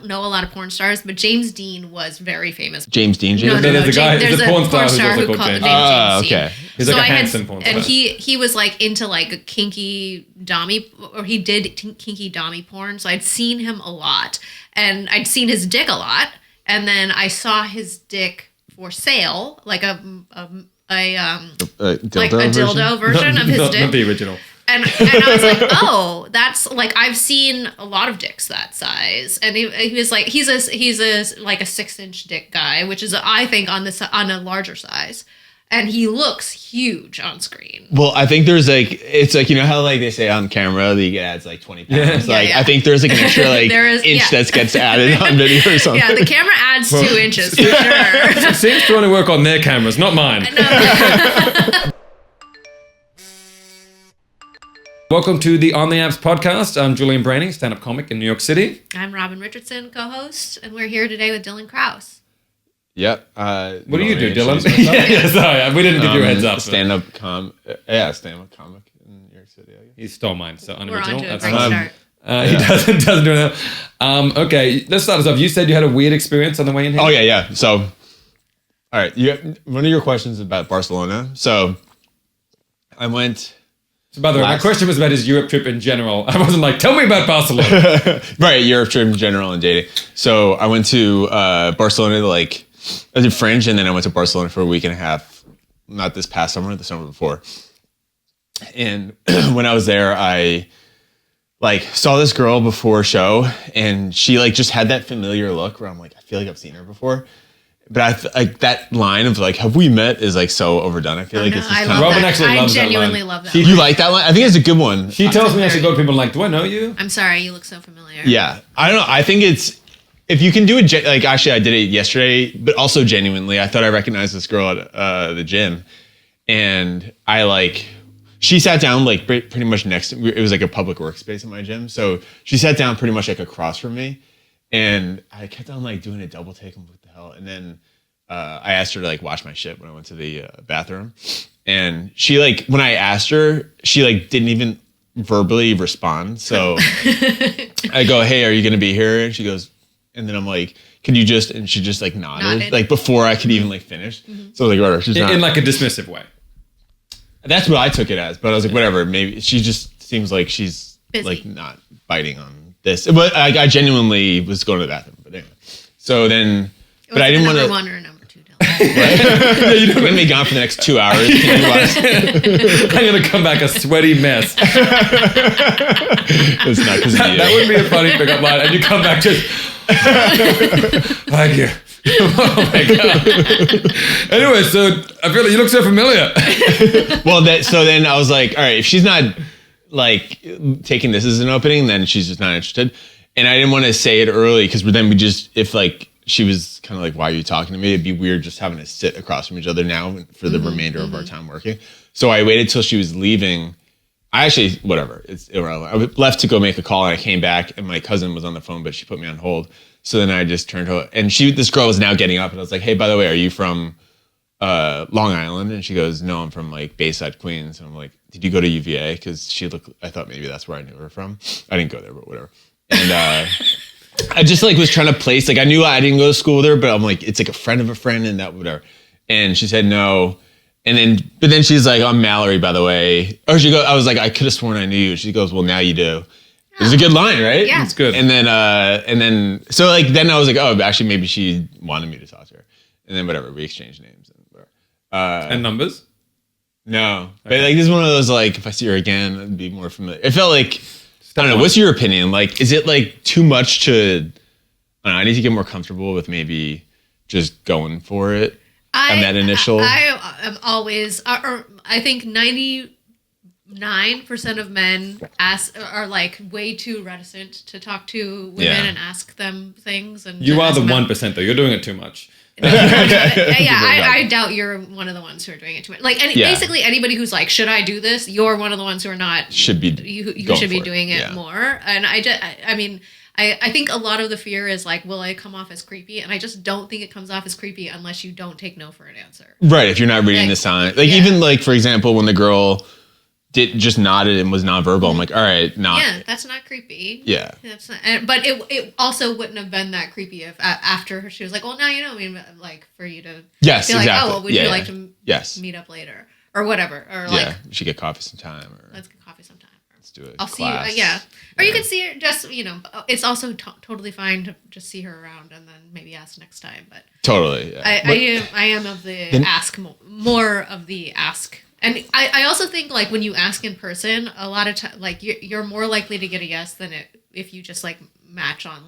don't know a lot of porn stars, but James Dean was very famous. James Dean? No, there's a guy, there's a porn star who who's called James. James Dean. Okay. He's like a handsome porn star. And he was like into like a kinky dommy, or he did kinky dommy porn. So I'd seen him a lot, and I'd seen his dick a lot, and then I saw his dick for sale, like a dildo version of his dick, not the original. And I was like, oh, that's like, I've seen a lot of dicks that size. And he was like, he's a like a 6-inch dick guy, which is, I think, on a larger size. And he looks huge on screen. Well, I think there's like, it's like, you know how like they say on camera that you get adds like 20 pounds? I think there's like an extra like inch that gets added on video or something. Yeah, the camera adds 2 inches for sure. It seems to only work on their cameras, not mine. Welcome to the On the Apps podcast. I'm Julian Breheny, stand-up comic in New York City. I'm Robin Richardson, co-host, and we're here today with Dillon Krause. Yep. What do you do, Dillon? Sorry, we didn't give you a heads up. Stand-up comic in New York City. I guess. He stole mine, so unoriginal. We're on to a great start. He doesn't do that. Okay, let's start us off. You said you had a weird experience on the way in here? Oh, yeah. So, all right. One of your questions about Barcelona. So, I went... So by the way, my question was about his Europe trip in general. I wasn't like, tell me about Barcelona. Right, Europe trip in general and dating. So I went to Barcelona to like, I did Fringe, and then I went to Barcelona for a week and a half. Not this past summer, the summer before. And when I was there, I like saw this girl before a show, and she like just had that familiar look where I'm like, I feel like I've seen her before. But like that line of like, have we met is like so overdone. I feel like it's just kind of... Robin actually loves that line. I genuinely love that. You like that line? I think it's a good one. She tells me I should go to people like, do I know you? I'm sorry, you look so familiar. Yeah. I don't know. I think it's, if you can do it, like actually I did it yesterday, but also genuinely, I thought I recognized this girl at the gym, and I like, she sat down like pretty much next to me. It was like a public workspace in my gym. So she sat down pretty much like across from me, and I kept on like doing a double take. I'm like, what the hell? And then I asked her to like wash my shit when I went to the bathroom. And she like, when I asked her, she like didn't even verbally respond. So I go, hey, are you going to be here? And she goes, and then I'm like, can you just, and she just like nodded. Like before I could even like finish. Mm-hmm. So I was like, whatever. She's not. In like a dismissive way. That's what I took it as. But I was like, whatever. Maybe she just seems like she's busy, like not biting on this. But I genuinely was going to the bathroom. But anyway. So then, but I didn't want to. Number 1 or number 2, Dylan. Right? You're going to be gone for the next 2 hours. I'm going to come back a sweaty mess. It's not because of you. That would be a funny pickup line. And you come back just, thank you. Oh my God. Anyway, so I feel like you look so familiar. Well, so then I was like, all right, if she's not like taking this as an opening, then she's just not interested. And I didn't want to say it early because then we just, if like she was kind of like, why are you talking to me? It'd be weird just having to sit across from each other now for the remainder of our time working. So I waited till she was leaving. I actually, whatever, it's irrelevant. I left to go make a call, and I came back, and my cousin was on the phone, but she put me on hold. So then I just turned to her, and this girl was now getting up, and I was like, hey, by the way, are you from Long Island? And she goes, no, I'm from like Bayside, Queens. And I'm like, did you go to UVA? Because I thought maybe that's where I knew her from. I didn't go there, but whatever. And I just like was trying to place, like I knew I didn't go to school with her, but I'm like, it's like a friend of a friend and that, whatever. And she said no. But then she's like, I'm Mallory, by the way. Or I was like, I could have sworn I knew you. She goes, well, now you do. It was a good line, right? Yeah. It's good. And then, so like, then I was like, oh, actually, maybe she wanted me to talk to her. And then whatever, we exchanged names and whatever. And numbers? No. Okay. But like, this is one of those, like, if I see her again, I'd be more familiar. It felt like, I don't know, what's your opinion? Like, is it like too much to, I don't know, I need to get more comfortable with maybe just going for it on that initial. I am always, or I think 99% of men are like way too reticent to talk to women and ask them things. And you are the 1% though. You're doing it too much. I doubt you're one of the ones who are doing it too much. Like basically anybody who's like, should I do this? You're one of the ones who are not. Should be. You should be doing it more. And I mean, I think a lot of the fear is like, will I come off as creepy? And I just don't think it comes off as creepy unless you don't take no for an answer. Right. If you're not reading the sign. Like even like, for example, when the girl just nodded and was nonverbal. I'm like, all right, not. Yeah, that's not creepy. Yeah. That's not, but it also wouldn't have been that creepy if after she was like, well, now you know, I mean, like for you to yes, be like, exactly. oh, well, would you like to meet up later or whatever, or like, we should get coffee sometime, or let's get coffee sometime. Let's do it. I'll see you. Yeah, or you could see her. Just it's also totally fine to just see her around and then maybe ask next time. But totally, yeah. I am of the ask more of the ask. And I also think, like, when you ask in person, a lot of time, like, you're more likely to get a yes than if you just, like, match on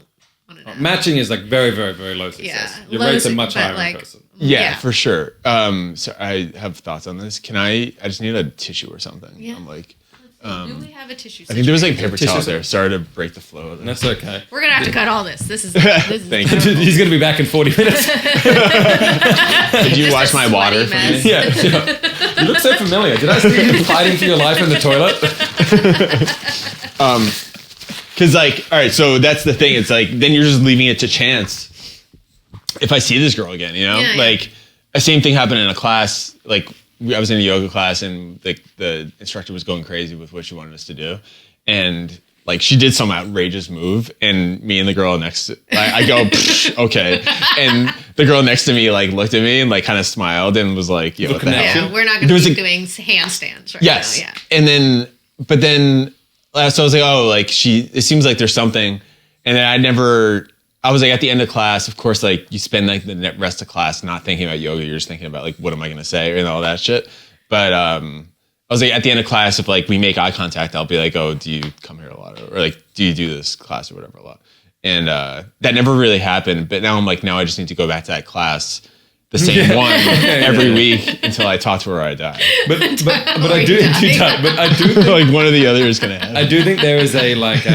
an app. Matching is, like, very, very, very low success. Yeah, Your rates are much higher in person. Yeah, for sure. So I have thoughts on this. I just need a tissue or something. Yeah. I'm like... do we have a tissue? I think there was like paper towels there. Sorry to break the flow of That's okay. We're gonna have to cut all this. This is Thank you. He's gonna be back in 40 minutes. Did you wash my water for me? Yeah, sure. You look so familiar. Did I see you fighting for your life in the toilet? Because like, all right, so that's the thing. It's like then you're just leaving it to chance. If I see this girl again, like the same thing happened in a class. Like I was in a yoga class and the instructor was going crazy with what she wanted us to do, and like she did some outrageous move, and me and the girl next to I go okay, and the girl next to me like looked at me and like kind of smiled and was like, "Yo, what the hell?" Yeah, we're not going to be doing handstands right now. Yeah, and then so I was like, oh, like it seems like there's something, and then I was like at the end of class, of course, like you spend like the rest of class not thinking about yoga. You're just thinking about like, what am I going to say and all that shit. But I was like at the end of class, if like we make eye contact, I'll be like, oh, do you come here a lot? Or like, do you do this class or whatever a lot? And that never really happened. But now I'm like, now I just need to go back to that class, the same one every week until I talk to her or I die. But I do think like one or the other is going to happen. I do think there is a like,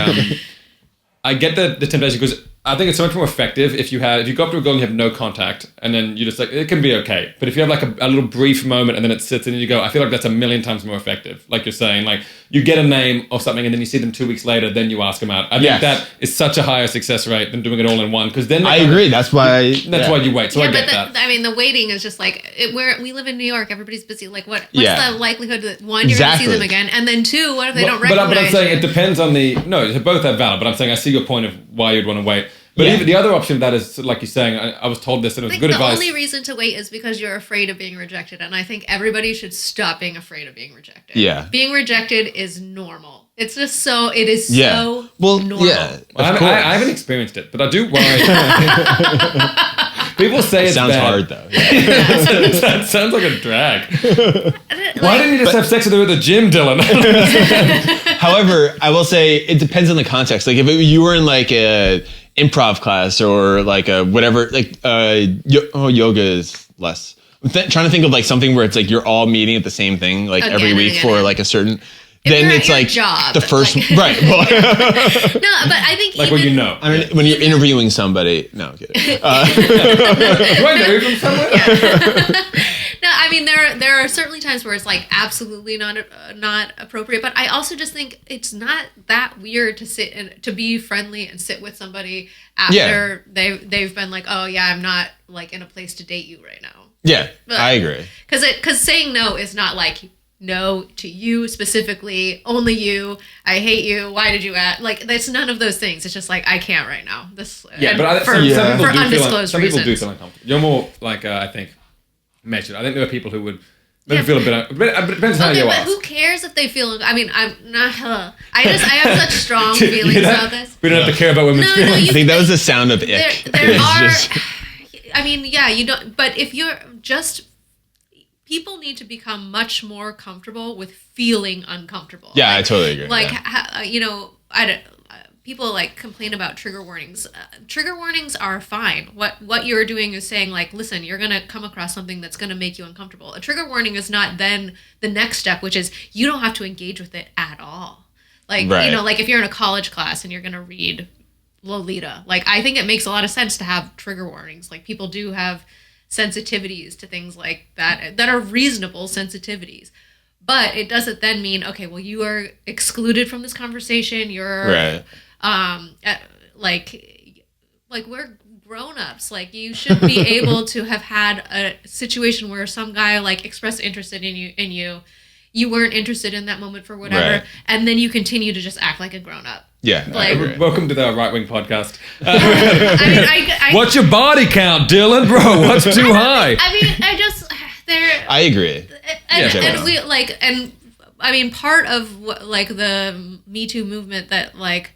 I get the temptation because I think it's so much more effective if you go up to a girl and you have no contact and then you just like, it can be okay. But if you have like a little brief moment and then it sits and you go, I feel like that's a million times more effective. Like you're saying, like you get a name or something and then you see them 2 weeks later, then you ask them out. I think that is such a higher success rate than doing it all in one. Because then I agree. That's why you wait. So I get that. I mean, the waiting is just like we live in New York. Everybody's busy. Like what's the likelihood that one, you're going to see them again, and then two, what if they don't recognize? But I'm saying it depends on they both are valid. But I'm saying I see your point of why you'd want to wait. But even the other option of that is, like you're saying, I was told this and it was good advice. The only reason to wait is because you're afraid of being rejected. And I think everybody should stop being afraid of being rejected. Yeah. Being rejected is normal. It's just so normal. Yeah. I haven't experienced it, but I do worry. People say it's sounds bad. hard though. That sounds like a drag. Why didn't you just have sex with her at the gym, Dillon? However, I will say it depends on the context. Like if you were in like a improv class or like a whatever, like yoga is less. I'm trying to think of like something where it's like you're all meeting at the same thing like every week for like a certain. Then it's like job, the first right. Well, no, but I think like when you know. I mean, when you're interviewing somebody. No, I'm kidding. Do I know you from somewhere? No, I mean there are certainly times where it's like absolutely not appropriate, but I also just think it's not that weird to sit and to be friendly and sit with somebody after they've been like, oh yeah, I'm not like in a place to date you right now. Yeah, but, I agree. Because saying no is not like no to you specifically, only you, I hate you, why did you act? Like, that's none of those things. It's just like, I can't right now. But some people do feel uncomfortable. You're more like, I think, measured. I think there are people who would maybe feel a bit, but it depends on how you ask. Who cares if they feel, I mean, I'm not, I have such strong feelings about this. We don't have to care about women's feelings. I think that was the sound of ick. There are, I mean, yeah, you don't, but if you're just, people need to become much more comfortable with feeling uncomfortable. Yeah, I totally agree. Like, people like complain about trigger warnings. Trigger warnings are fine. What you're doing is saying like, listen, you're going to come across something that's going to make you uncomfortable. A trigger warning is not then the next step, which is you don't have to engage with it at all. Like, like if you're in a college class and you're going to read Lolita, like I think it makes a lot of sense to have trigger warnings. Like people do have sensitivities to things like that are reasonable sensitivities, but it doesn't then mean, okay, well, you are excluded from this conversation. You're like we're grown-ups. Like you should be able to have had a situation where some guy like expressed interest in you you weren't interested in that moment for whatever, Right. and then you continue to just act like a grown up. Yeah. Like- I agree. Welcome to the right wing podcast. I mean, I What's your body count, Dylan? Bro, what's too high? I mean, I just there. I agree. And, Yeah. and we like, and I mean, part of what, like the Me Too movement that like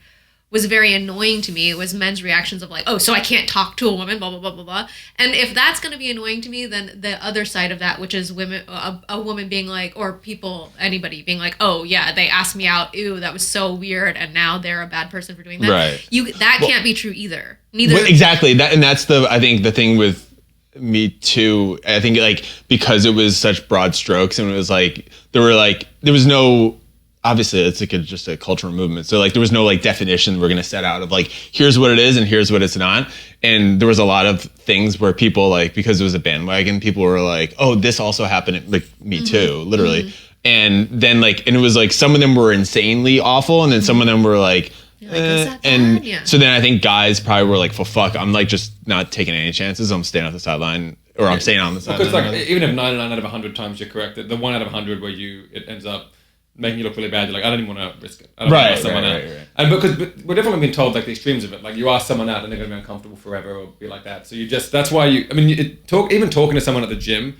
was very annoying to me was men's reactions of like, oh, so I can't talk to a woman, blah blah blah blah blah. And if that's going to be annoying to me, then the other side of that, which is women, a woman being like, or people, anybody being like, oh yeah, they asked me out, ew, that was so weird, and now they're a bad person for doing that. Right. That can't be true either. Neither. Well, exactly. That's I think the thing with Me Too. I think like because it was such broad strokes and it was like there was no. Obviously, it's like just a cultural movement. So like there was no like definition we're going to set out of like, here's what it is and here's what it's not. And there was a lot of things where people like, because it was a bandwagon, people were like, oh, this also happened at, like Me Too, literally. And then like, and it was like, some of them were insanely awful. And then some of them were like, Is that bad? and Yeah. so then I think guys probably were like, well, fuck, I'm like just not taking any chances. I'm staying off the sideline or I'm staying on the sideline. Because like even if 99 out of 100 times you're correct, the 1 out of 100 where it ends up making you look really bad, you're like, I don't even want to risk it. I don't want to ask someone out. Right. And because we're definitely being told like the extremes of it, like you ask someone out and they're going to be uncomfortable forever or be like that. So that's why even talking to someone at the gym,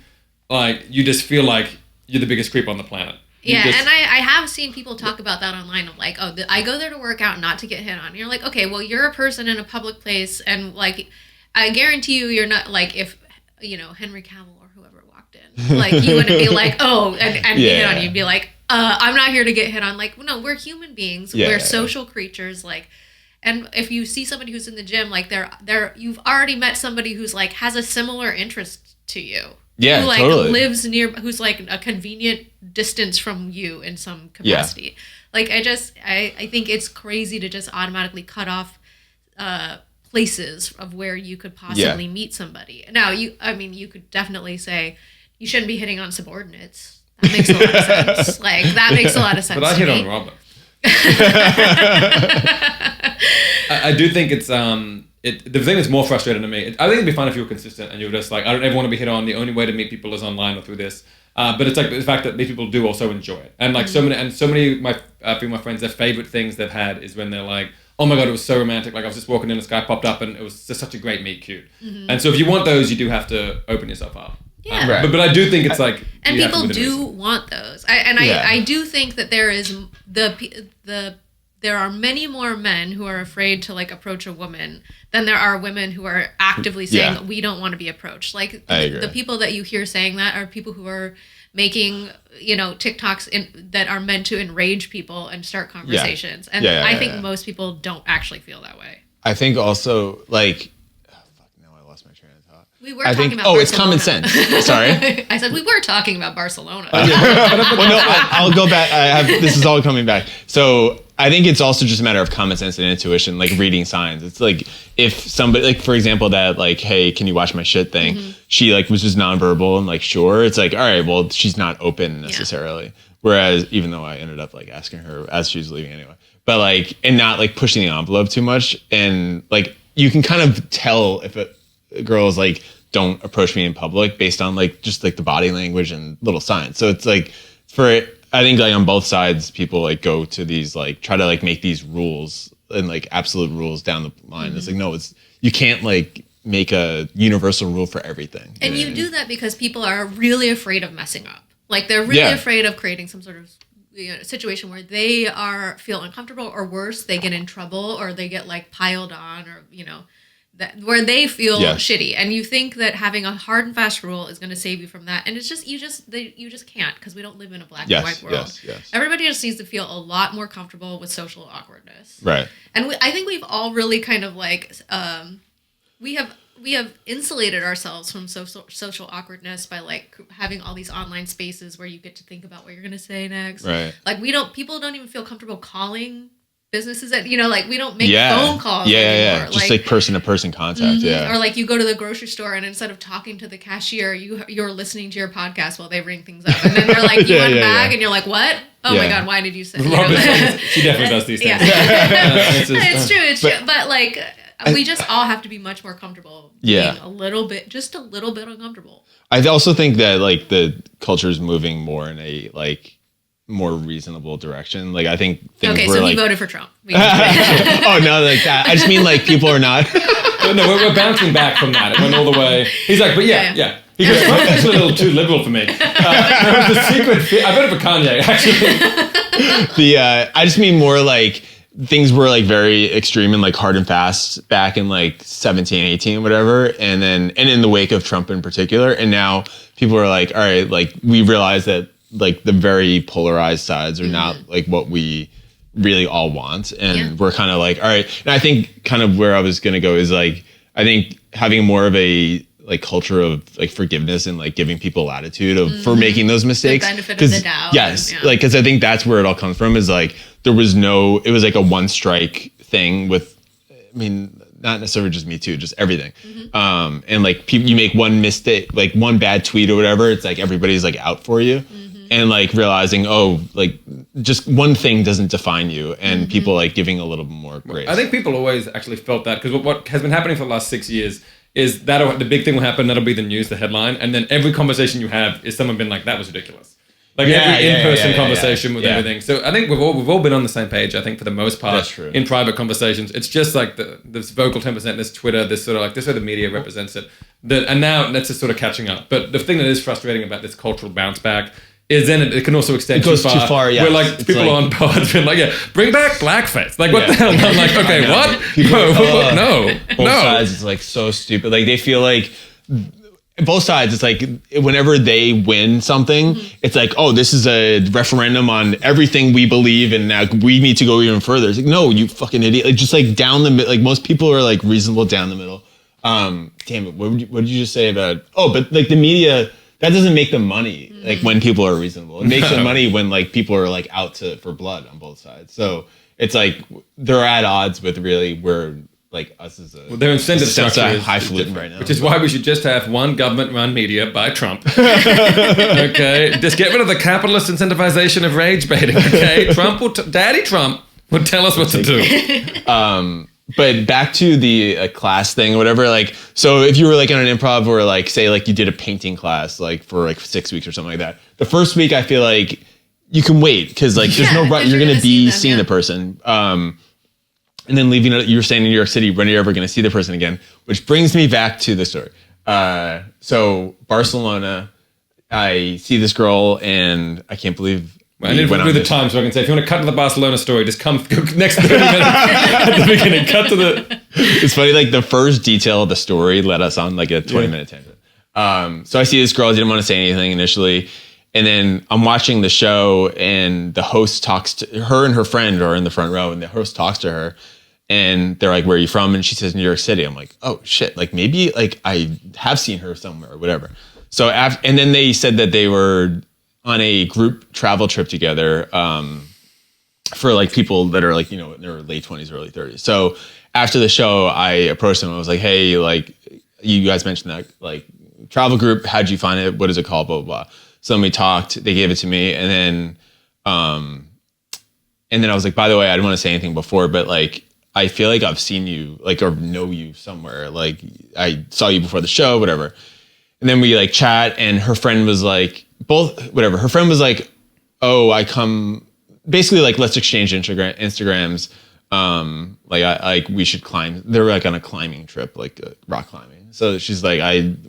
like you just feel like you're the biggest creep on the planet. Yeah, and I have seen people talk about that online of like, oh, I go there to work out, not to get hit on. And you're like, okay, well, you're a person in a public place, and like, I guarantee you're not like if Henry Cavill or whoever walked in, like you wouldn't be like, oh, and get hit on. You'd be like, I'm not here to get hit on. Like, no, we're human beings. We're social creatures. Like, and if you see somebody who's in the gym, like you've already met somebody who's like has a similar interest to you. Yeah, who like totally. lives near, who's like a convenient distance from you in some capacity. Like I think it's crazy to just automatically cut off places of where you could possibly meet somebody. Now you could definitely say you shouldn't be hitting on subordinates. That makes a lot of sense. Like that makes a lot of sense. But I hit me. on Robert. I do think it's the thing that's more frustrating to me. I think it'd be fun if you were consistent and you were just like, I don't ever want to be hit on. The only way to meet people is online or through this. But it's like the fact that these people do also enjoy it, and like so many of my female friends, their favorite things they've had is when they're like, oh my god, it was so romantic. Like I was just walking in, this guy popped up, and it was just such a great meet cute. And so if you want those, you do have to open yourself up. Yeah. Right. But I do think it's like, And you have to people be the do reason. want those. I do think that there is there are many more men who are afraid to like approach a woman than there are women who are actively saying we don't want to be approached. Like the people that you hear saying that are people who are making TikToks that are meant to enrage people and start conversations. And I think most people don't actually feel that way. I think also like, now I lost my train of thought. We were talking about it's common sense. Sorry. I said we were talking about Barcelona. Well, no, I'll go back. This is all coming back. So I think it's also just a matter of common sense and intuition, like reading signs. It's like if somebody, like for example, that like, hey, can you watch my shit thing? She like was just nonverbal and like, sure. It's like, all right, well, she's not open necessarily. Whereas even though I ended up like asking her as she was leaving anyway, but like, and not like pushing the envelope too much. And like, you can kind of tell if a girl is like, don't approach me in public based on like, just like the body language and little signs. So it's like I think like on both sides, people like go to these like try to like make these rules and like absolute rules down the line. It's like, no, you can't like make a universal rule for everything. And you do that because people are really afraid of messing up. Like they're really afraid of creating some sort of situation where they feel uncomfortable, or worse, they get in trouble, or they get like piled on, or that where they feel shitty. And you think that having a hard and fast rule is going to save you from that, and it's just you just can't, because we don't live in a black and white world. Yes. Everybody just needs to feel a lot more comfortable with social awkwardness. Right. And I think we've all really kind of like we have insulated ourselves from social awkwardness by like having all these online spaces where you get to think about what you're going to say next. Right. Like people don't even feel comfortable calling businesses that like we don't make phone calls anymore. Just like person to person contact. Or like you go to the grocery store and instead of talking to the cashier, you're listening to your podcast while they ring things up, and then they're like, you want a bag, and you're like, what? Oh my god, why did you say? She definitely does these things. It's true. But like we just all have to be much more comfortable being just a little bit uncomfortable. I also think that like the culture is moving more in a like more reasonable direction. Like I think things Okay, were so like, he voted for Trump. oh no, like that. I just mean like people are not. No, we're bouncing back from that. It went all the way. He's like, but yeah. He goes, Trump's actually a little too liberal for me. The secret. I voted for Kanye, actually. I just mean more like things were like very extreme and like hard and fast back in like 17, 18, whatever. And in the wake of Trump in particular. And now people are like, all right, like we realize that like the very polarized sides are not like what we really all want. And we're kind of like, all right. And I think kind of where I was going to go is like, I think having more of a like culture of like forgiveness and like giving people latitude for making those mistakes. The benefit of the doubt. Yes. Like, cause I think that's where it all comes from is like, it was like a one strike thing with, I mean, not necessarily just Me Too, just everything. And like you make one mistake, like one bad tweet or whatever, it's like everybody's like out for you. And like realizing, oh, like just one thing doesn't define you, and people like giving a little bit more grace. I think people always actually felt that because what has been happening for the last 6 years is that the big thing will happen, that'll be the news, the headline, and then every conversation you have is someone being like, that was ridiculous. Like every in-person conversation with everything. So I think we've all been on the same page, I think, for the most part. That's true. In private conversations. It's just like this vocal 10%, this Twitter, this sort of like, this way the media represents it. And now that's just sort of catching up. But the thing that is frustrating about this cultural bounce back is then it can also extend too far. Yeah, where like people on pods been like, bring back blackface. Like what the hell? And I'm like, okay, what? No. Both sides, it's like so stupid. Like they feel like both sides, it's like whenever they win something, it's like, oh, this is a referendum on everything we believe, and now we need to go even further. It's like, no, you fucking idiot. Like just like down the middle. Like most people are like reasonable down the middle. Damn it. What did you just say about? Oh, but like the media. That doesn't make them money, like when people are reasonable. It makes them money when like people are like out for blood on both sides. So it's like they're at odds with really where like us as a their incentive structure is highfalutin right now. Which is why we should just have one government-run media by Trump. Okay, just get rid of the capitalist incentivization of rage baiting. Okay, Daddy Trump would tell us what to do. But back to the class thing or whatever, like, so if you were like in an improv or like, say like you did a painting class, like for like 6 weeks or something like that, the first week I feel like you can wait because like there's no right, you're going to be seeing the person. And then leaving, you're staying in New York City, when are you ever going to see the person again? Which brings me back to the story. So Barcelona, I see this girl and I can't believe I need to do the time so I can say, if you want to cut to the Barcelona story, just go next 30 minutes at the beginning. Cut to the... It's funny, like the first detail of the story led us on like a 20-minute tangent. So I see this girl, I didn't want to say anything initially. And then I'm watching the show and the host talks to her, and her friend are in the front row, and the host talks to her. And they're like, where are you from? And she says, New York City. I'm like, oh shit. Like maybe like I have seen her somewhere or whatever. So and then they said that they were on a group travel trip together for like people that are like, you know, in their late 20s, early 30s. So after the show, I approached them. I was like, hey, like you guys mentioned that like travel group. How'd you find it? What is it called? Blah, blah, blah. So then we talked, they gave it to me. And then I was like, by the way, I didn't want to say anything before, but like, I feel like I've seen you like, or know you somewhere. Like I saw you before the show, whatever. And then we like chat, and her friend was like, her friend was like, oh, I come basically like, let's exchange Instagrams. Like we should climb. They were like on a climbing trip, like rock climbing. So she's like,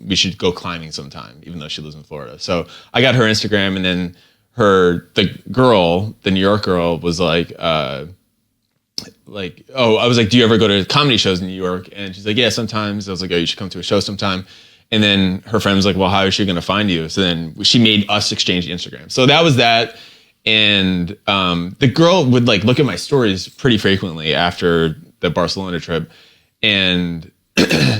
we should go climbing sometime, even though she lives in Florida. So I got her Instagram, and then the New York girl was like, oh, I was like, do you ever go to comedy shows in New York? And she's like, yeah, sometimes. I was like, oh, you should come to a show sometime. And then her friend was like, well, how is she going to find you? So then she made us exchange Instagram. So that was that. And the girl would like look at my stories pretty frequently after the Barcelona trip. And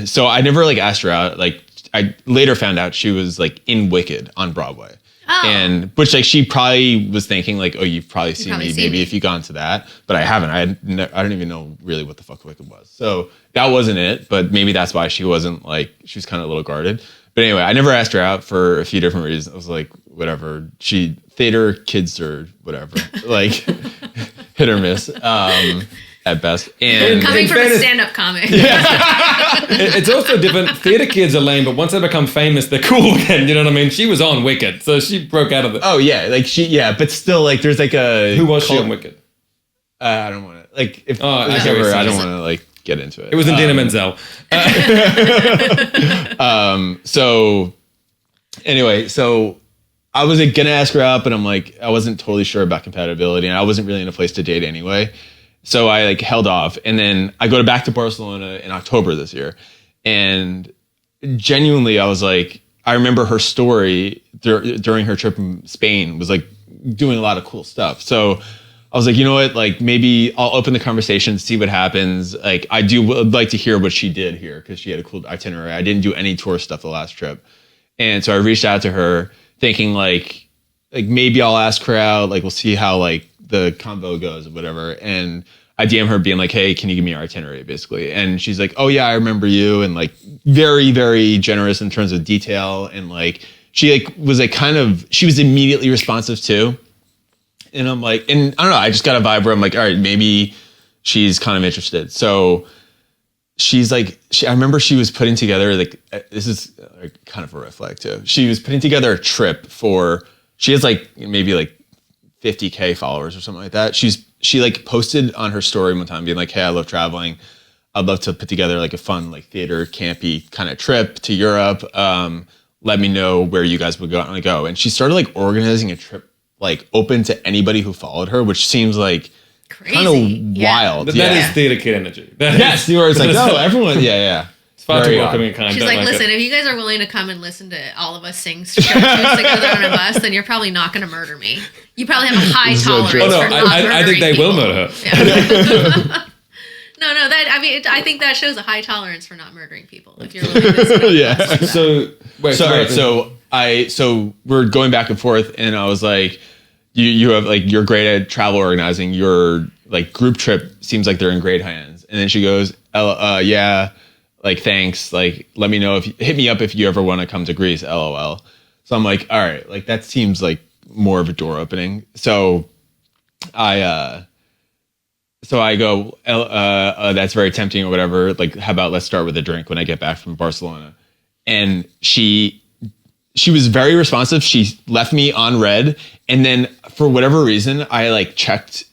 so I never like asked her out. Like I later found out she was like in Wicked on Broadway. Oh. And which like she probably was thinking like, oh, you've probably seen me maybe if you gone to that, but I haven't. I don't even know really what the fuck Wicked was. So that wasn't it, but maybe that's why she wasn't like, she was kind of a little guarded. But anyway, I never asked her out for a few different reasons. I was like, whatever. Theater kids or whatever, like hit or miss. at best. And Coming from fairness- a stand-up comic. It's also different. Theater kids are lame, but once they become famous, they're cool again. You know what I mean? She was on Wicked, so she broke out of it. oh yeah, like but still, like there's like a Who was she on Wicked? I don't want to like if I I get what you're don't saying. want to like get into it. It was Indina Menzel. So anyway, so I was like, gonna ask her out, but I'm like, I wasn't totally sure about compatibility, and I wasn't really in a place to date anyway. So I like held off, and then I go back to Barcelona in October this year, and genuinely, I was like, I remember her story during her trip in Spain was like doing a lot of cool stuff. So I was like, you know what, like maybe I'll open the conversation, see what happens. Like would like to hear what she did here because she had a cool itinerary. I didn't do any tour stuff the last trip, and so I reached out to her thinking like maybe I'll ask her out. Like we'll see how like the convo goes or whatever. And I DM her being like, hey, can you give me your itinerary basically? And she's like, oh yeah, I remember you. And like very, very generous in terms of detail. And like, she like was like she was immediately responsive too. And I'm like, and I don't know, I just got a vibe where I'm like, all right, maybe she's kind of interested. So she's like, I remember she was putting together like, this is kind of a red flag too. She was putting together a trip she has like maybe like 50K followers or something like that. She like posted on her story one time being like, hey, I love traveling. I'd love to put together like a fun, like theater campy kind of trip to Europe. Let me know where you guys would want to go. And she started like organizing a trip like open to anybody who followed her, which seems like kind of wild. But that is theater kid energy. Yes, you were like, no, everyone, yeah. It's far too Very welcoming odd. and kind. She's Don't like, listen, it. if you guys are willing to come and listen to all of us sing shows together on a bus, then you're probably not going to murder me. You probably have a high So tolerance true. Oh, no, for not I think murdering they will people. murder her. Yeah. I think that shows a high tolerance for not murdering people. If you're willing to listen to Yeah. us. So, wait, So we're going back and forth, and I was like, you have like, you're great at travel organizing. Your like group trip seems like they're in great hands. And then she goes, yeah, like thanks. Like let me know hit me up if you ever want to come to Greece. LOL. So I'm like, all right, like that seems like more of a door opening. So I go, that's very tempting or whatever. Like, how about let's start with a drink when I get back from Barcelona? And she was very responsive. She left me on red. And then for whatever reason, I like checked.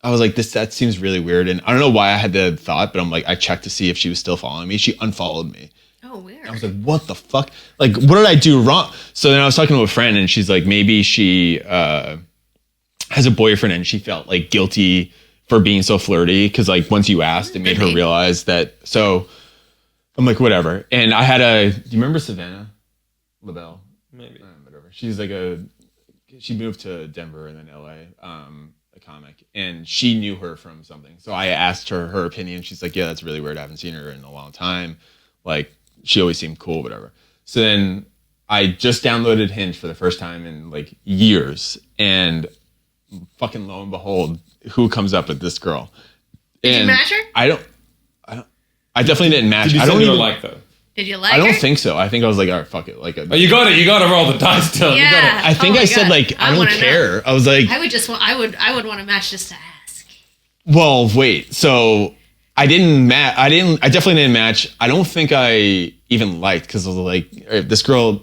I was like, that seems really weird. And I don't know why I had the thought, but I'm like, I checked to see if she was still following me. She unfollowed me. Oh, weird. I was like, what the fuck? Like, what did I do wrong? So then I was talking to a friend, and she's like, maybe she has a boyfriend and she felt like guilty for being so flirty. Cause like once you asked, it made her realize that. So I'm like, whatever. And I had do you remember Savannah LaBelle? maybe. Whatever. She's like she moved to Denver and then LA, a comic. And she knew her from something. So I asked her opinion. She's like, yeah, that's really weird. I haven't seen her in a long time. Like, she always seemed cool, whatever. So then I just downloaded Hinge for the first time in like years, and fucking lo and behold, who comes up with this girl? Did you match her? I definitely didn't match. Did you I don't send her a even like though? Did you like I her? don't think so. I think I was like, all right, fuck it. Like, Oh, you got to roll the dice still. Yeah. You got I think Oh my I said God. like, I don't wanna care. know. I was like, I would want to match just to ask. well, wait. So I didn't match. I definitely didn't match. I don't think I even liked, because I was like, this girl,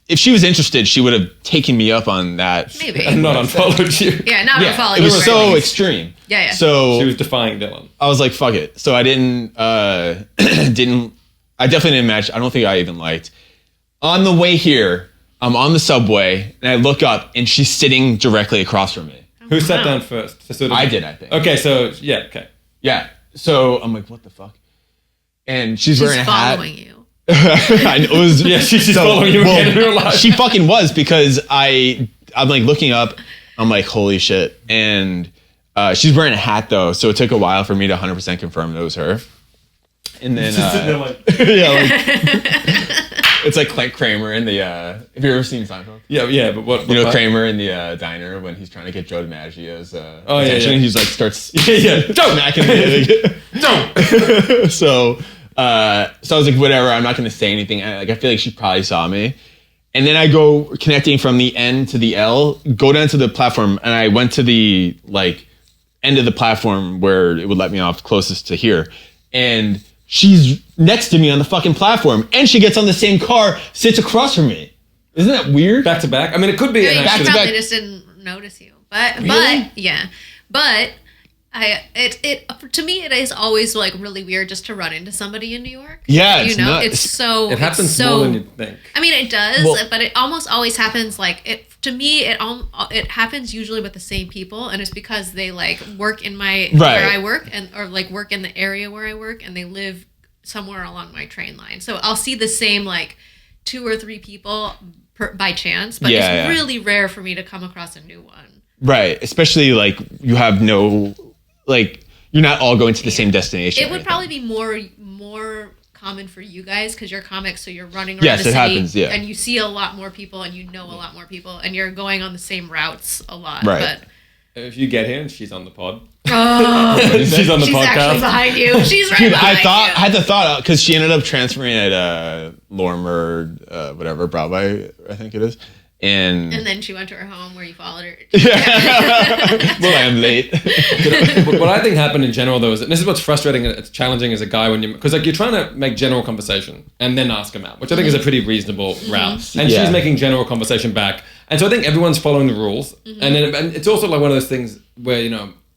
if she was interested, she would have taken me up on that. Maybe. and not unfollowed you. Yeah, not Yeah, unfollow it you. was right? so extreme. Yeah. So She was defying Dillon. I was like, fuck it. So I didn't, I definitely didn't match. I don't think I even liked. On the way here, I'm on the subway, and I look up, and she's sitting directly across from me. Who sat down first? I did, I think. Okay, so yeah, okay. Yeah. So I'm like, what the fuck? And she's wearing a hat. following you. I know, it was, Yeah, she's following you again in real life. She fucking was, because I'm like looking up, I'm like, holy shit. And she's wearing a hat though, so it took a while for me to 100% confirm it was her. And then Just sitting there like, yeah, like it's like Clint Kramer in the have you ever seen Seinfeld? yeah, but what? You know what- Kramer in the diner when he's trying to get Joe DiMaggio's yeah, attention. yeah. He's like starts yeah, don't, smacking me. don't. So I was like, whatever, I'm not going to say anything. I feel like she probably saw me. And then I go connecting from the N to the L, go down to the platform, and I went to the, like, end of the platform where it would let me off closest to here. And she's next to me on the fucking platform, and she gets on the same car, sits across from me. Isn't that weird? Back to back. I mean, it could be an She accident. probably just didn't notice you. But yeah. But to me it is always like really weird just to run into somebody in New York. Yeah, you it's know, nuts. it's so It happens so, more than you think. I mean, it does, Well- but it almost always happens like it. To me, it happens usually with the same people, and it's because they like work in where I work, or like work in the area where I work, and they live somewhere along my train line. So I'll see the same like 2 or 3 people by chance, but it's really rare for me to come across a new one. Right. Especially like you have no, like you're not all going to the same destination. It would probably be more common for you guys because you're comics, so you're running around Yes, the it city, happens, yeah. and you see a lot more people, and you know a lot more people, and you're going on the same routes a lot. Right. But If you get here and she's on the pod, she's on the actually podcast. behind you. She's right Dude, behind I you. had the thought because she ended up transferring at Lorimer, whatever, Broadway, I think it is. And then she went to her home where you followed her. well, I'm late. what I think happened in general though is, and this is what's frustrating and it's challenging as a guy when because like you're trying to make general conversation and then ask them out, which I think is a pretty reasonable route. And she's making general conversation back, and so I think everyone's following the rules. And it's also like one of those things where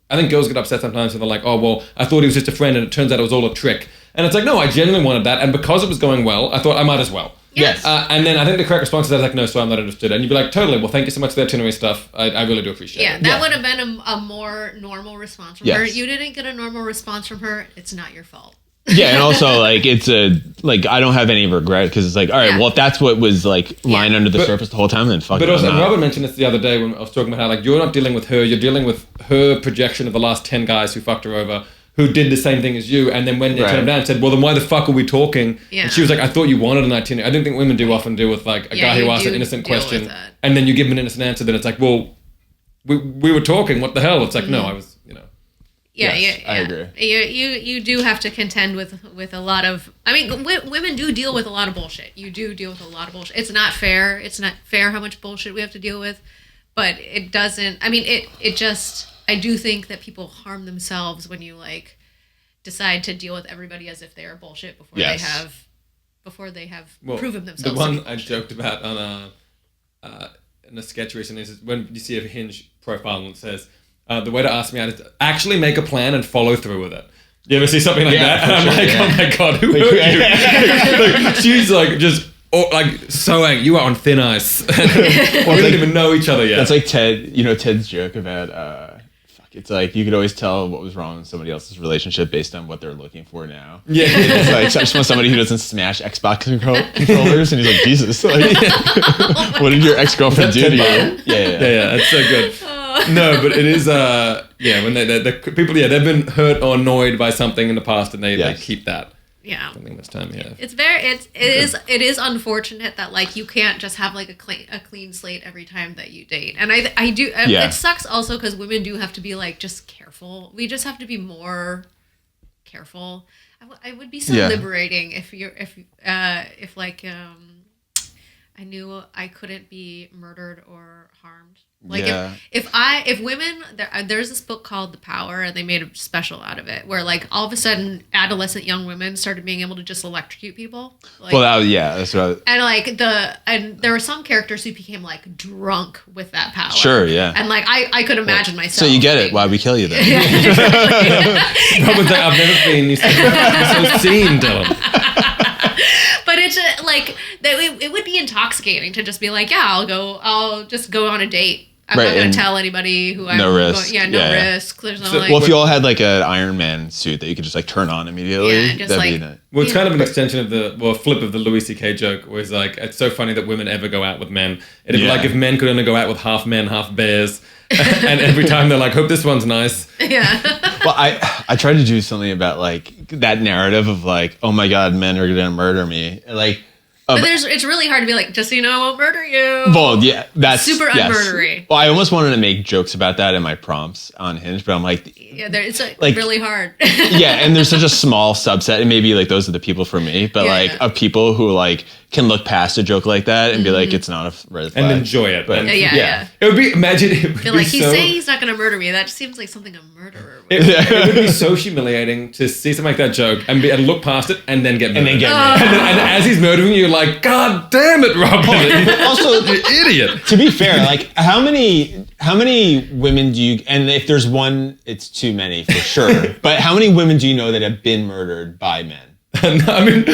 I think girls get upset sometimes and they're like, oh well, I thought he was just a friend and it turns out it was all a trick. And it's like, no, I genuinely wanted that, and because it was going well, I thought I might as well. Yes. And then I think the correct response is that like, no, so I'm not interested. And you'd be like, totally. Well, thank you so much for the itinerary stuff. I really do appreciate it. That would have been a more normal response from her. You didn't get a normal response from her. It's not your fault. Yeah, and also like I don't have any regret because it's like, all right, well, if that's what was like lying under the surface the whole time, then fuck it. But also, I'm not. Robert mentioned this the other day when I was talking about how like you're not dealing with her, you're dealing with her projection of the last 10 guys who fucked her over, who did the same thing as you, and then when they turned him down and said, well, then why the fuck are we talking? Yeah. And she was like, I thought you wanted an itinerary. I don't think women do often deal with like a guy who asks an innocent question, and then you give him an innocent answer, then it's like, well, we were talking, what the hell? It's like, no, I was, Yeah, Yes, yeah, I agree. You do have to contend with a lot of. I mean, women do deal with a lot of bullshit. You do deal with a lot of bullshit. It's not fair. It's not fair how much bullshit we have to deal with, but it doesn't. I mean, it just. I do think that people harm themselves when you like decide to deal with everybody as if they are bullshit before they have proven themselves. The one I joked about on in a sketch recently is when you see a Hinge profile and it says, the way to ask me out is to actually make a plan and follow through with it. You ever see something like that? And I'm like, oh my God, who are you? Like, she's like just so angry. You are on thin ice. We don't even know each other yet. That's like Ted's joke about it's like you could always tell what was wrong in somebody else's relationship based on what they're looking for now. Yeah. It's like, I just want somebody who doesn't smash Xbox controllers, and he's like, Jesus, like, what did your ex-girlfriend do to you? Yeah, it's so good. No, but it is, when the people, they've been hurt or annoyed by something in the past, and they keep that. Yeah. I don't think much time here. It is unfortunate that like you can't just have like a clean slate every time that you date. And I do it sucks also because women do have to be like just careful. We just have to be more careful. I would be so liberating if like I knew I couldn't be murdered or harmed. Like if women, there's this book called The Power, and they made a special out of it where like all of a sudden adolescent young women started being able to just electrocute people. Like, that's what. And there were some characters who became like drunk with that power. Sure, yeah. And like I could imagine myself. So you get it? Why we kill you then? Robin's like, I've never been you so seen, Dillon. But it's like it would be intoxicating to just be like, I'll just go on a date. I'm not going to tell anybody who I'm risk. Going. No risk. There's no like. Well, if you all had like an Iron Man suit that you could just like turn on immediately, that'd be nice. Well, it's kind of an extension of the flip of the Louis C.K. joke, where it's like, it's so funny that women ever go out with men. It'd be like if men could only go out with half men, half bears. And every time they're like, hope this one's nice. Yeah. Well, I tried to do something about like that narrative of like, oh my God, men are going to murder me. Like, But it's really hard to be like, just so you know, I won't murder you. Well, yeah, that's super unmurdery. Well, I almost wanted to make jokes about that in my prompts on Hinge, but I'm like, yeah, it's like really hard. Yeah, and there's such a small subset, and maybe like those are the people for me, but of people who like can look past a joke like that and be like, it's not a red flag. And enjoy it. But yeah. It would be, imagine it would Feel be like he's so, saying he's not going to murder me. That just seems like something a murderer would. it would be so humiliating to see something like that joke and look past it and then get murdered. And as he's murdering you, you're like, God damn it, Robin. Also, you idiot. To be fair, like how many women do you, and if there's one, it's too many for sure, but how many women do you know that have been murdered by men? I mean,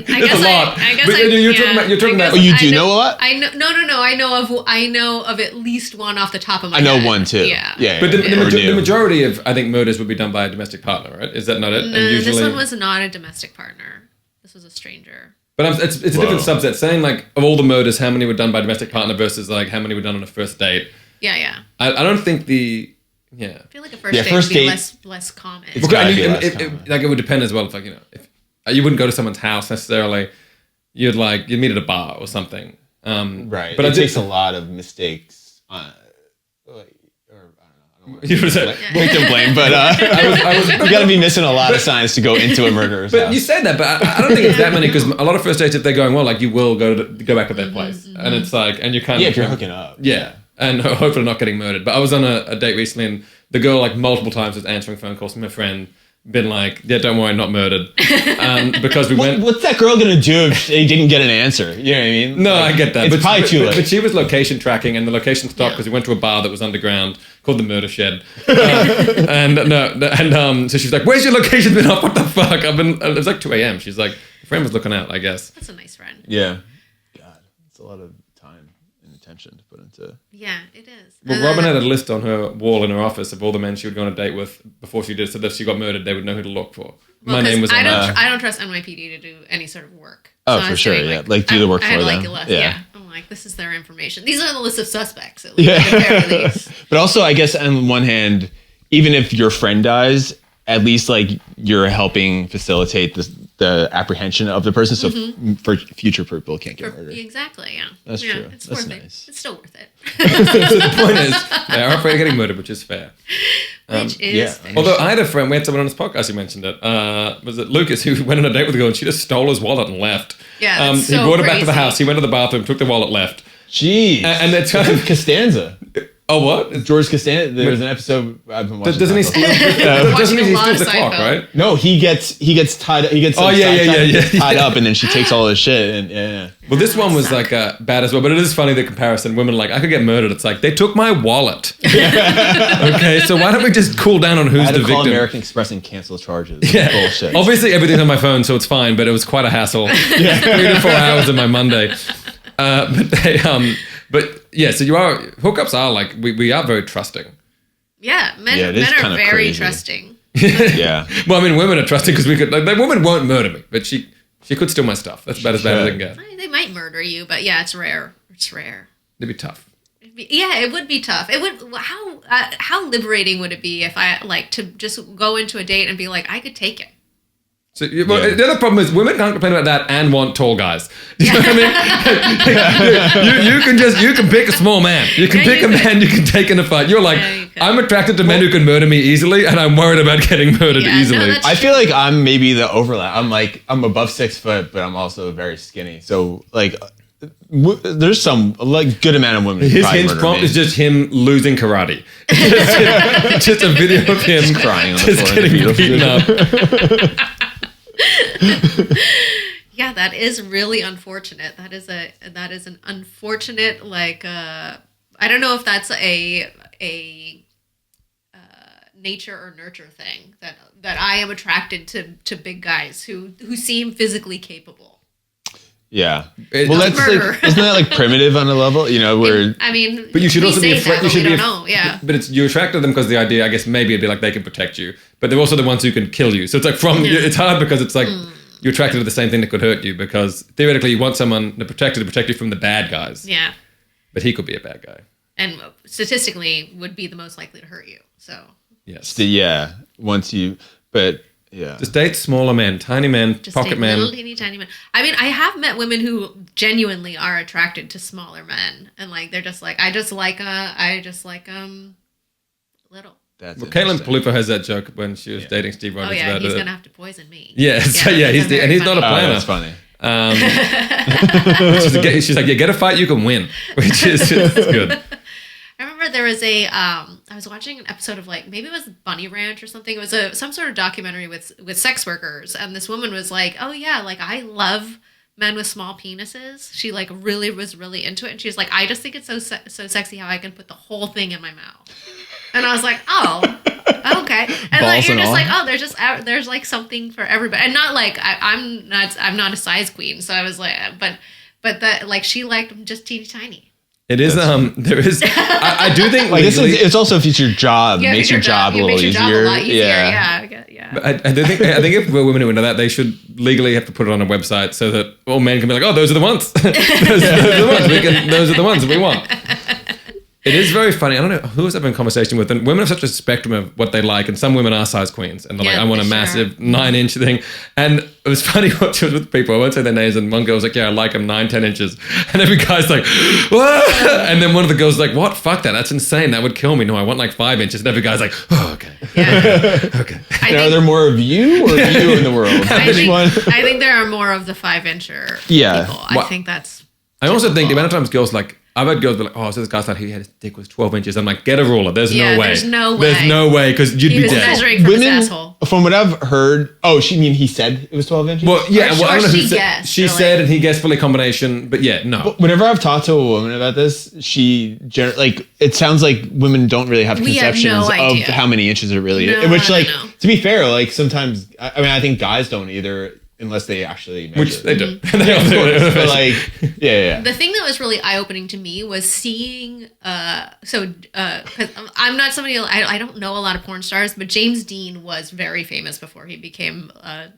I guess a lot. I guess but you're talking about. Oh, you do know a lot? I know. No. I know of at least one off the top of my head. I know head. one too. Yeah. But the majority of, I think, murders would be done by a domestic partner, right? Is that not it? No, and usually, this one was not a domestic partner. This was a stranger. But it's a different subset. Saying like of all the murders, how many were done by a domestic partner versus like how many were done on a first date? Yeah. I don't think the. Yeah. I feel like a first date would be less common. It's gotta be less common. Like it would depend as well. If like if you wouldn't go to someone's house necessarily, you'd meet at a bar or something. Right. But it takes a lot of mistakes. You were saying, victim blame, but you got to be missing a lot of signs to go into a murderer's house. But you said that, but I don't think it's that many because a lot of first dates, if they're going well, like you will go back to their place, and it's like, and you kind of if you're hooking up, and hopefully not getting murdered. But I was on a date recently, and the girl like multiple times was answering phone calls from her friend. Been like, yeah, don't worry, not murdered. Because we went. What's that girl gonna do if they didn't get an answer? You know what I mean? No, I get that. It's probably too late. But she was location tracking, and the location stopped because we went to a bar that was underground called the Murder Shed. So she's like, "Where's your location been off? What the fuck?" It was like 2 a.m. She's like, "Your friend was looking out, I guess." That's a nice friend. Yeah. God, it's a lot of time and attention to put into. Yeah, it is. Well, Robin had a list on her wall in her office of all the men she would go on a date with before she did, so that if she got murdered, they would know who to look for. My name was on I don't trust NYPD to do any sort of work. Oh, for sure, yeah. Like, do the work for them. Yeah. I'm like, this is their information. These are the list of suspects, at least. Yeah. But also, I guess, on one hand, even if your friend dies, at least, like, you're helping facilitate the apprehension of the person, so for future people can't get murdered. Exactly, yeah. That's true. It's That's worth nice. it. It's still worth it. So the point is, they are afraid of getting murdered, which is fair. Which is fair. Although I had a friend, we had someone on this podcast who mentioned it. Was it Lucas who went on a date with a girl and she just stole his wallet and left? Yeah, he brought it back to the house. He went to the bathroom, took the wallet, left. Jeez. And that's kind of Costanza. Oh, what? George Costanza. There's an episode I've been watching. Doesn't he steal? Doesn't he steal the clock, right? No, he gets tied. He gets tied up, and then she takes all his shit. And yeah. Well, this one was like bad as well, but it is funny the comparison. Women are like, I could get murdered. It's like they took my wallet. Okay, so why don't we just cool down on who's the victim? Call American Express and cancel charges. Yeah, bullshit. Obviously everything's on my phone, so it's fine. But it was quite a hassle. 3 to 4 hours of my Monday. But yeah, so hookups are like, we are very trusting. Yeah, men are very crazy. Trusting. Yeah. Well, I mean, women are trusting because we could, like, that woman won't murder me, but she could steal my stuff. That's about as bad as it can get. They might murder you, but yeah, it's rare. It's rare. It'd be tough. It would be tough. It would. How liberating would it be if I to just go into a date and be like, I could take it. So the other problem is women can't complain about that and want tall guys. You know what I mean? you can pick a small man. You can pick a man you can take in a fight. You're like, I'm attracted to men who can murder me easily, and I'm worried about getting murdered easily. I feel like I'm maybe the overlap. I'm above 6 foot, but I'm also very skinny. So like, there's some like good amount of women. His hinge prompt is just him losing karate. just a video of him just crying on the just floor, getting beaten up. Yeah, that is really unfortunate. That is an unfortunate, like, I don't know if that's a nature or nurture thing that I am attracted to big guys who seem physically capable. Yeah. Well, that's like, isn't that like primitive on a level? You know, where but you should also be afraid. You should be. Yeah. But you're attracted to them because the idea, I guess, maybe it'd be like they can protect you, but they're also the ones who can kill you. So it's like it's hard because it's like you're attracted to the same thing that could hurt you because theoretically you want someone to protect you from the bad guys. Yeah. But he could be a bad guy. And statistically would be the most likely to hurt you. So. Yes. Yeah. But Yeah. Just date smaller men, tiny men, Just pocket date men. little teeny tiny men. I mean, I have met women who genuinely are attracted to smaller men, and like they're just like, I just like little. That's Well, Caitlin interesting. Palufo has that joke when she was dating Steve Oh Rogers. yeah, about he's it. gonna have to poison me. Yeah, so yeah, that's very he's not a funny. planner. That's funny. She's like, get a fight, you can win, which is good. I remember there was I was watching an episode of like, maybe it was Bunny Ranch or something. It was some sort of documentary with sex workers, and this woman was like, oh yeah, like I love men with small penises. She like really was really into it, and she was like, I just think it's so sexy how I can put the whole thing in my mouth. And I was like, oh, okay. And like, you're just like, oh, there's like something for everybody, and not like I'm not a size queen, so I was like, but that like she liked them just teeny tiny. It is there is I do think Like legally, it's also if it's your job, it makes your job a little makes your easier. job a lot easier. Yeah. but I think if we're women who know that, they should legally have to put it on a website so that all men can be like, oh, those are the ones. those are the ones we want. It is very funny. I don't know who was I having a conversation with, and women have such a spectrum of what they like, and some women are size queens, and they're like, I want a massive 9-inch thing. And it was funny watching with people. I won't say their names, and one girl was like, yeah, I like them 9-10 inches. And every guy's like, what? And then one of the girls was like, what? Fuck that. That's insane. That would kill me. No, I want like 5 inches. And every guy's like, oh, okay. Yeah. Okay. Are there more of you or of you in the world? I Which one? think there are more of the 5-incher Yeah. people. Well, I think that's. I also think the amount of times girls like, I've had girls be like, oh, so this guy's like, his dick was 12 inches. I'm like, get a ruler. There's no way. There's no way. There's no way, because you'd He be was dead. measuring from his asshole. From what I've heard, he said it was 12 inches? Well, yeah, Or well, I don't know who she said. guessed, She or said, and he guessed fully combination, but yeah, no. Whenever I've talked to a woman about this, it sounds like women don't really have We have conceptions no of idea. how many inches it really is. No, Which, like, no. to be fair, like sometimes, I think guys don't either, unless they actually measure. Which they do. Yeah, of course. But like, yeah. The thing that was really eye-opening to me was seeing, because I'm not somebody, I don't know a lot of porn stars, but James Dean was very famous before he became,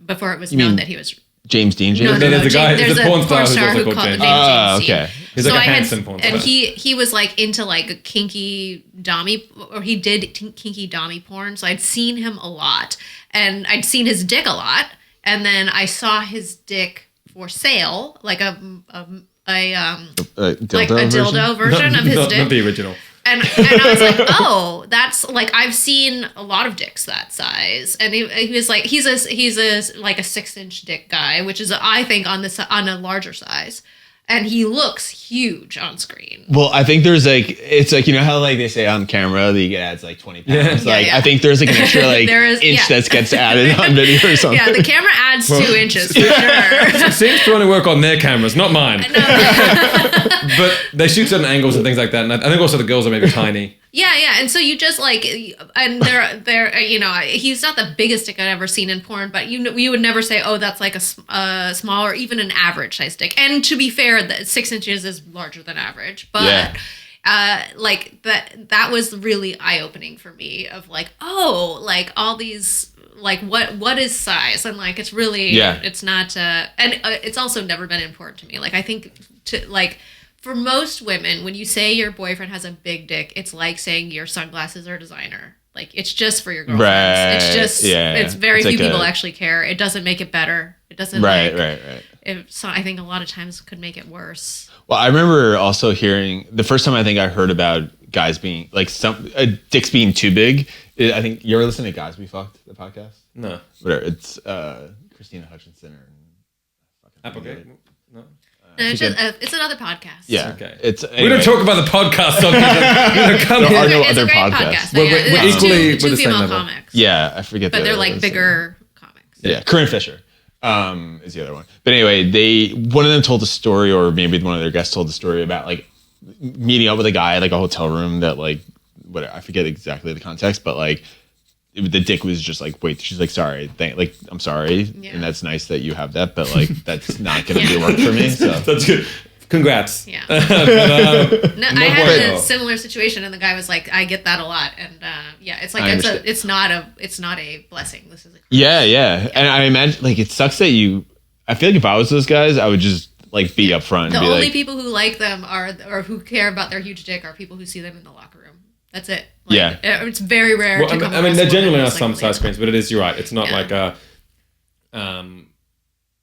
before it was known that he was. James Dean. No, there's a guy- There's there's a porn star who's also who called called James. James Dean. Okay. He's like a handsome porn star. And he was like into like kinky dommy, or he did kinky dommy porn. So I'd seen him a lot, and I'd seen his dick a lot. And then I saw his dick for sale, like a dildo version of his dick. Not the original. And I was like, oh, that's like, I've seen a lot of dicks that size. And he was like, he's like a 6-inch dick guy, which is I think on a larger size. And he looks huge on screen. Well, I think there's like, it's like, you know how like they say on camera that you get adds like 20 pounds. Yeah. I think there's like an extra like inch that gets added on video or something. Yeah, the camera adds 2 inches for sure. It seems to only work on their cameras, not mine. But they shoot certain angles and things like that. And I think also the girls are maybe tiny. Yeah. And so you just like, and they're he's not the biggest dick I've ever seen in porn, but you would never say, oh, that's like a small or even an average size dick. And to be fair, 6 inches is larger than average, but like that was really eye opening for me. Of like, oh, like all these. Like what is size? And like it's really it's not and it's also never been important to me. Like I think for most women, when you say your boyfriend has a big dick, it's like saying your sunglasses are designer. Like it's just for your girlfriends. Right. It's just it's very few people actually care. It doesn't make it better. It doesn't Right. So I think a lot of times could make it worse. Well, I remember also hearing the first time I think I heard about guys being like dicks being too big. I think you ever listen to Guys We Fucked, the podcast? No. Whatever. It's Christina Hutchinson Applegate? No. It's another podcast. Yeah. Okay. Anyway. We don't talk about the podcast on come There are here. no It's other a great podcasts. podcast. We're It's equally two the same female level. comics. Yeah, I forget. But the they're other like ones. bigger comics. Yeah, Corinne Fisher is the other one. But anyway, one of them told a story, or maybe one of their guests told the story about like meeting up with a guy at like a hotel room that like, I forget exactly the context, but like the dick was just like, wait, she's like, sorry, I'm sorry, and that's nice that you have that, but like that's not going to be work for me. So That's good. Congrats. Yeah. But, I had bueno. a similar situation, and the guy was like, "I get that a lot," and it's like I it's not a blessing. This is yeah, and I imagine like it sucks that I feel like if I was those guys, I would just like be upfront. The and be only like, people who like them or who care about their huge dick are people who see them in the locker room. That's it. Like, Yeah. It's very rare to come I mean, there genuinely are across some like size queens, but it is, you're right. It's not like a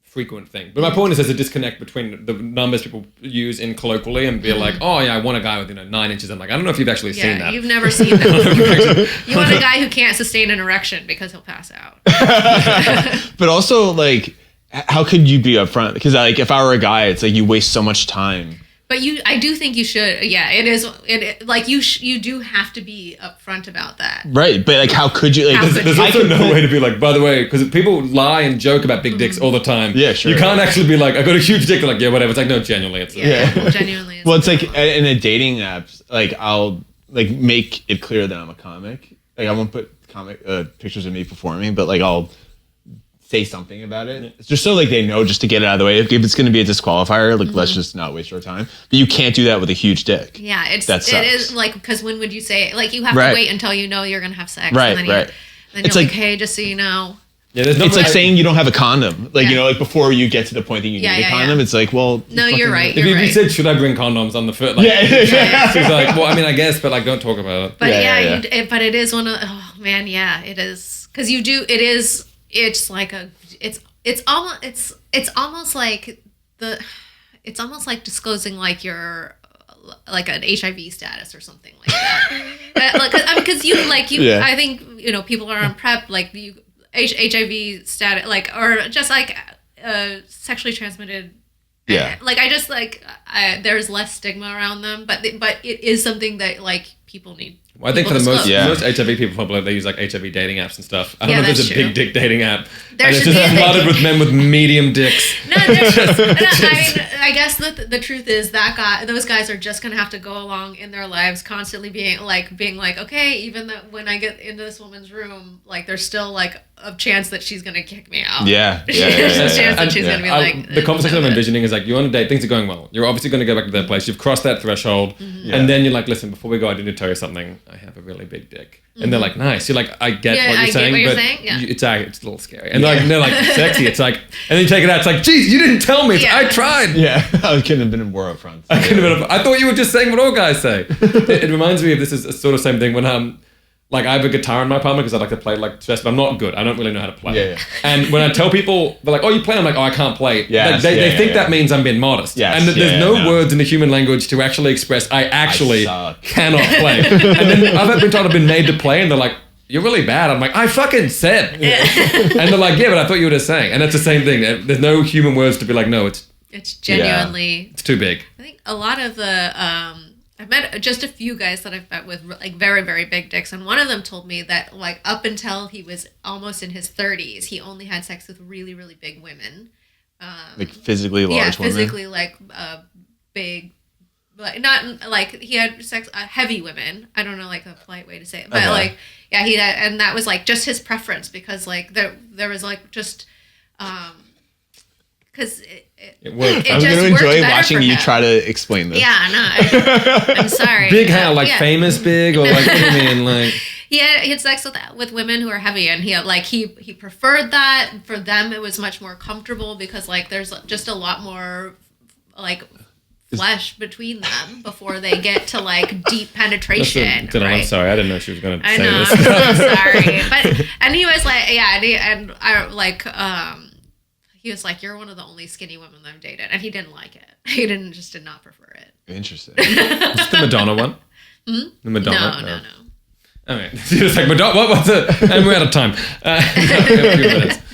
frequent thing. But my point is there's a disconnect between the numbers people use in colloquially and be like, oh yeah, I want a guy with 9 inches. I'm like, I don't know if you've actually seen that. You've never seen that. You want a guy who can't sustain an erection because he'll pass out. But also, like, how could you be upfront? Because like, if I were a guy, it's like you waste so much time. But I do think you should. Yeah, it is. Like you do have to be upfront about that. Right, but like, how could you? Like, There's also no way to be like, by the way, because people lie and joke about big dicks all the time. Yeah, sure. You can't actually be like, I got a huge dick. They're like, yeah, whatever. It's like, no, genuinely, it's genuinely. Well, it's like in a dating app, like I'll like make it clear that I'm a comic. Like I won't put pictures of me performing, but like I'll say something about it. It's just so like they know, just to get it out of the way. If it's going to be a disqualifier, like let's just not waste our time. But you can't do that with a huge dick. Yeah, it is like, because when would you say it? Like you have to wait until you know you're going to have sex. Right, and right. Then you're like, hey, just so you know. Yeah, it's like saying you don't have a condom. Like, you know, like before you get to the point that you need a condom, it's like, well... No, you're right. If you said, should I bring condoms on the foot? Like, she's like, well, I mean, I guess, but like, don't talk about it. But but it is one of... Oh, man, yeah, it is. Because you do... It is... It's like a... It's almost like the... It's almost like disclosing like your... like an HIV status or something like that. Because I think, you know, people are on PrEP, like you... HIV status, like, or just like sexually transmitted. Like I just like there's less stigma around them, but it is something that like people need. Well, I think for the most HIV people probably they use like HIV dating apps and stuff. I don't know if there's a big dick dating app. And it's just flooded with men with medium dicks. No, there's just, I guess the truth is that those guys are just gonna have to go along in their lives constantly being like, okay, even though when I get into this woman's room, like there's still like a chance that she's gonna kick me out. There's a chance that she's gonna be like. The conversation I'm envisioning is like you're on a date, things are going well. You're obviously gonna go back to their place. You've crossed that threshold, and then you're like, listen, before we go, I need to tell you something. I have a really big dick. And they're like, nice. You're like, I get what you're saying, but it's a little scary. And they're like, sexy. It's like, and then you take it out. It's like, geez, you didn't tell me. I tried. Yeah, I couldn't have been more upfront. I thought you were just saying what all guys say. It reminds me of this is a sort of same thing when like I have a guitar in my apartment because I like to play like chess, but I'm not good. I don't really know how to play. And when I tell people, they're like, "Oh, you play?" I'm like, "Oh, I can't play." They think that means I'm being modest. And there's no words in the human language to actually express I actually cannot play. And then I've been told I've been made to play, and they're like, "You're really bad." I'm like, "I fucking said." And they're like, "Yeah, but I thought you were just saying." And it's the same thing. There's no human words to be like, "No, it's genuinely it's too big." I think a lot of the I've met just a few guys that I've met with like very, very big dicks. And one of them told me that like up until he was almost in his 30s, he only had sex with really, really big women. Like physically large women? Yeah, physically like big, but not like he had sex, heavy women. I don't know like a polite way to say it. But like, yeah, he had, and that was like just his preference because like there was like just, because it worked. I'm going to enjoy watching you try to explain this. Yeah, no, I'm sorry. Big how? Like famous big? Or like, what do you mean? Like, he had sex with women who are heavy, and he preferred that. For them, it was much more comfortable because like there's just a lot more like flesh between them before they get to like deep penetration. I'm sorry, I didn't know she was going to say this. I'm so sorry, and he was like, yeah, and I like he was like, "You're one of the only skinny women I've dated," and he didn't like it. He did not prefer it. Interesting. Is it the Madonna one? The Madonna? No. All right. It's like, Madonna, what's it? And we're out of time. We have a few minutes. Do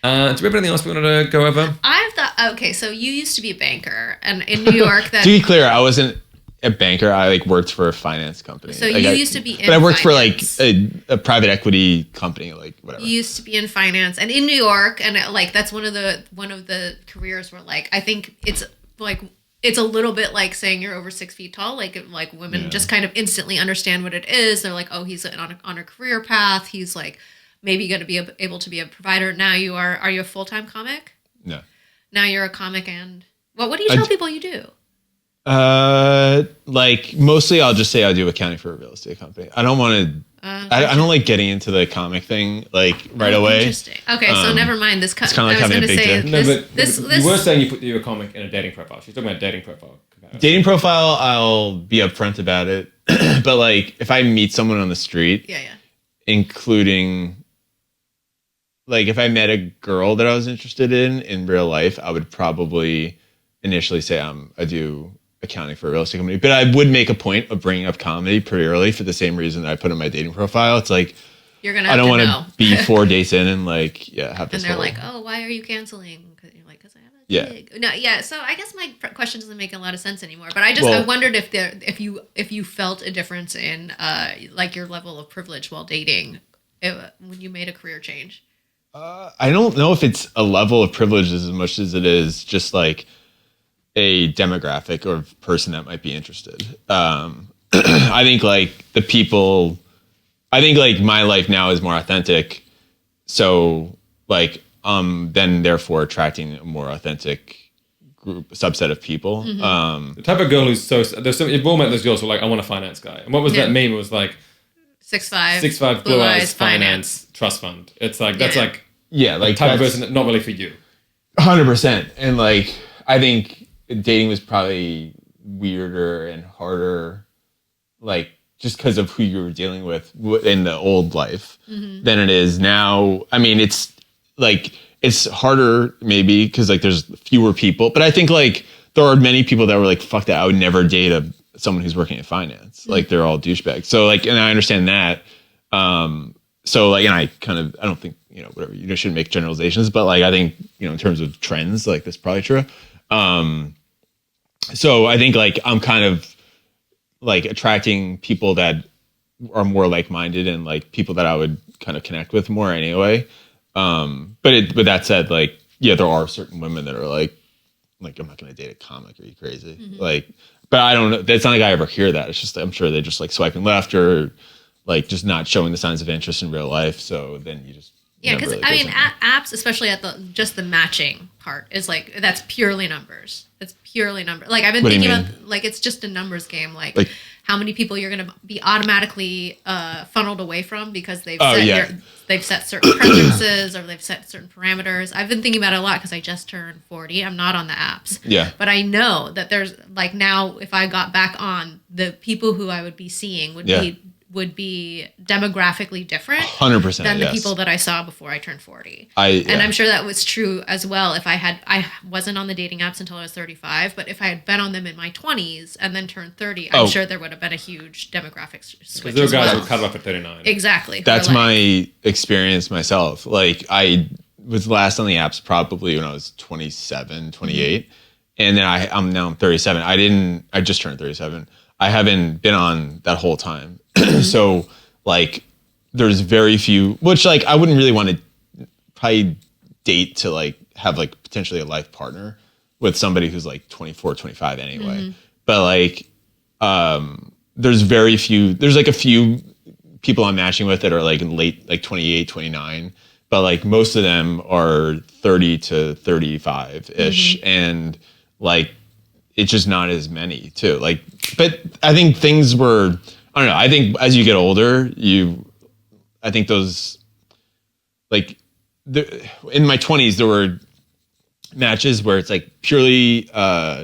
we have anything else we wanted to go over? I've thought, okay, so you used to be a banker, and in New York... To be clear, I wasn't a banker. I like worked for a finance company. So like, you used to be in But I worked finance. for like a private equity company, like whatever. You used to be in finance, and in New York, and like that's one of the careers where like I think it's like it's a little bit like saying you're over 6 feet tall. Like women just kind of instantly understand what it is. They're like, oh, he's on a career path. He's like maybe going to be able to be a provider. Now you are. Are you a full-time comic? No. Now you're a comic, and what do you tell people you do? Like mostly I'll just say I do accounting for a real estate company. I don't want I don't like getting into the comic thing like right away. Interesting. Okay, so never mind this. It's kind of like having a big dick. No, but you were saying you put your comic in a dating profile. She's talking about dating profile. Dating profile, I'll be upfront about it. But like, if I meet someone on the street, including like if I met a girl that I was interested in real life, I would probably initially say I do accounting for a real estate company. But I would make a point of bringing up comedy pretty early for the same reason that I put in my dating profile. It's like, you're gonna. I don't want to be 4 dates in and like have this. And they're whole, like, oh, why are you canceling? Because you're like, because I have a gig. No, So I guess my question doesn't make a lot of sense anymore. But I wondered if you felt a difference in like your level of privilege while dating when you made a career change. I don't know if it's a level of privilege as much as it is just like a demographic or person that might be interested. I think like my life now is more authentic. So like, then therefore attracting a more authentic subset of people. Mm-hmm. The type of girl who's you've all met those girls who are like, I want a finance guy. And what was that meme? It was like 6'5", blue eyes, finance, trust fund. It's like, that's like like type of person that not really for you. 100%. And like, I think dating was probably weirder and harder, like just because of who you were dealing with in the old life than it is now. I mean, it's like, it's harder maybe because like there's fewer people, but I think like there are many people that were like, fuck that, I would never date someone who's working in finance. Like they're all douchebags. So like, and I understand that. So like, and I don't think, whatever, you shouldn't make generalizations, but like, I think, in terms of trends, like that's probably true. So I think like, I'm kind of like attracting people that are more like-minded and like people that I would kind of connect with more anyway. But that said, like, yeah, there are certain women that are like, I'm not going to date a comic. Are you crazy? Like, but I don't know. It's not like I ever hear that. It's just, I'm sure they're just like swiping left or like just not showing the signs of interest in real life. So then you just, because really I mean, apps, especially at the matching part, is like that's purely numbers. It's purely number. Like I've been thinking about, like it's just a numbers game. Like how many people you're gonna be automatically funneled away from because they've set certain preferences or they've set certain parameters. I've been thinking about it a lot because I just turned 40. I'm not on the apps. Yeah. But I know that there's like now if I got back on, the people who I would be seeing would be demographically different 100% than the people that I saw before I turned 40. And I'm sure that was true as well if I wasn't on the dating apps until I was 35, but if I had been on them in my 20s and then turned 30, I'm sure there would have been a huge demographic switch. There were guys who cut off at 39. Exactly. That's my experience myself. Like I was last on the apps probably when I was 27, 28. And then I'm 37. I just turned 37. I haven't been on that whole time. So like there's very few, which like I wouldn't really want to probably date to like have like potentially a life partner with somebody who's like 24, 25 anyway. But like there's like a few people I'm matching with that are like in late, like 28, 29. But like most of them are 30 to 35-ish. And like, it's just not as many too. Like, but I think things were, I don't know. I think as you get older, I think those, like, in my 20s, there were matches where it's like purely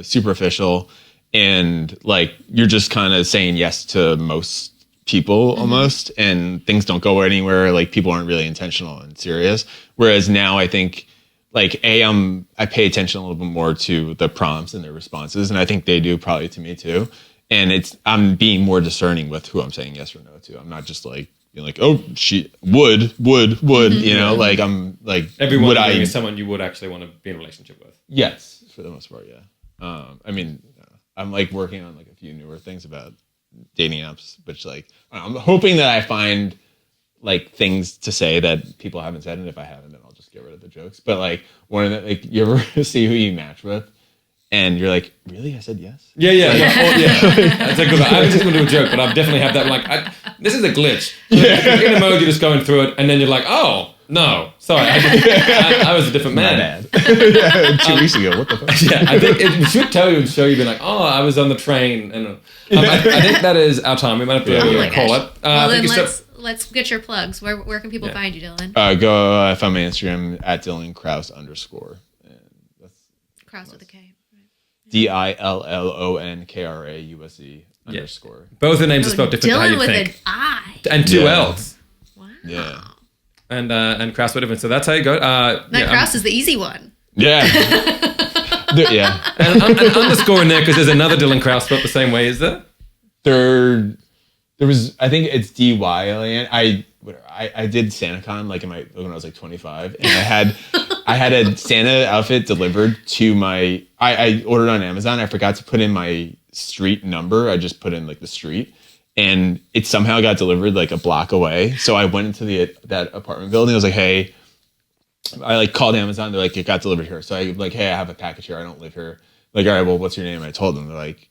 superficial and like you're just kind of saying yes to most people almost, and things don't go anywhere. Like people aren't really intentional and serious. Whereas now I think like I pay attention a little bit more to the prompts and their responses, and I think they do probably to me too. And I'm being more discerning with who I'm saying yes or no to. I'm not just like being like, oh, she would, like I'm like, everyone would is someone you would actually want to be in a relationship with. Yes, for the most part, yeah. I mean, I'm like working on like a few newer things about dating apps, which like I'm hoping that I find like things to say that people haven't said, and if I haven't, then I'll just get rid of the jokes. But like one of the, like you ever see who you match with and you're like, really? I said yes? Yeah. That's a good one. I was just going to do a joke, but I've definitely had that. Like, this is a glitch. In a mode, you're just going through it, and then you're like, oh, no. Sorry, I was a different man. My bad. 2 weeks ago, what the fuck? Yeah, I think it should tell you and show you, be like, oh, I was on the train. And I think that is our time. We might have to call it. Well, then let's get your plugs. Where can people find you, Dillon? Go find my Instagram at Dillon Krause _ and that's Krause with a K. DILLONKRAUSE _ Both the names are spelled different. Dillon How you with think. an I. And 2 L's. Wow. Yeah. And Krause with different. So that's how you go. Krause is the easy one. Yeah. Yeah. And an underscore in there because there's another Dillon Krause spelled the same way, is there? There was, I think it's DYLAN. I did SantaCon like when I was like 25, and I had a Santa outfit delivered to my. I ordered on Amazon. I forgot to put in my street number. I just put in like the street, and it somehow got delivered like a block away. So I went into that apartment building. I was like, hey, I like called Amazon. They're like, it got delivered here. So I like, hey, I have a package here. I don't live here. Like, all right, well, what's your name? And I told them. They're like,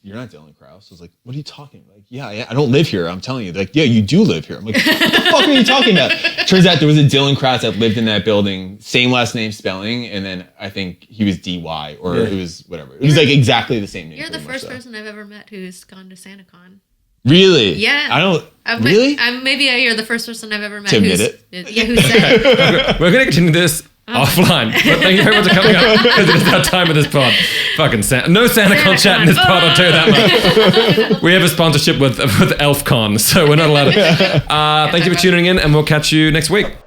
you're not Dillon Krause. I was like, what are you talking about? Like, yeah, I don't live here. I'm telling you. They're like, yeah, you do live here. I'm like, what the fuck are you talking about? Turns out there was a Dillon Krause that lived in that building, same last name spelling, and then I think he was DY or it was whatever. It was like exactly the same name. You're the first person I've ever met who's gone to SantaCon. Really? Yeah. I don't. Really? Maybe you're the first person I've ever met to admit it. Yeah, who said it. We're going to continue this offline. But thank you very much for coming up because it is that time of this pod. Fucking no SantaCon chat in this pod, I'll tell you that much. We have a sponsorship with ElfCon, so we're not allowed to. Thank you for tuning in, and we'll catch you next week.